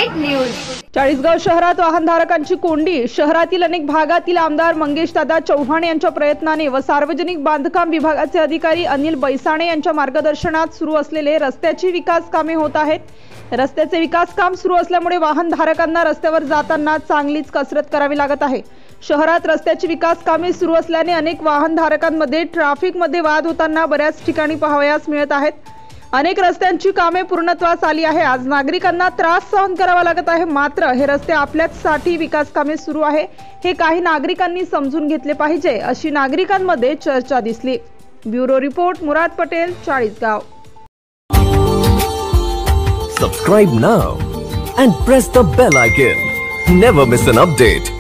Update news. Chalisgaon शहरात वाहनधारकांची कोंडी। शहरातील अनेक भागातील आमदार मंगेशदादा चव्हाण यांच्या प्रयत्नाने व सार्वजनिक बांधकाम विभागाचे अधिकारी अनिल बैसाणे यांच्या मार्गदर्शनात सुरू असलेले रस्त्याची विकास कामे होत आहेत। रस्त्याचे विकास काम सुरू असल्यामुळे वाहनधारकांना रस्त्यावर जाताना चांगलीच कसरत करावी लागत आहे। शहरात रस्त्याची विकास कामे सुरू असल्याने अनेक वाहनधारकांमध्ये ट्रॅफिकमध्ये वाद होताना बऱ्याच ठिकाणी पाहावयास मिळत आहेत। अनेक रस्त्यांची कामे पूर्णत्वास आली आहे। आज नागरिकांना त्रास सहन करावा लागत आहे। मात्र हे रस्ते आपल्यासाठी विकास कामे सुरू आहे हे काही नागरिकांनी समजून घेतले पाहिजे अशी नागरिकांमध्ये चर्चा दिसली। Bureau report Murad Patel, Chalisgaon. Subscribe now and press the bell icon. Never miss an update.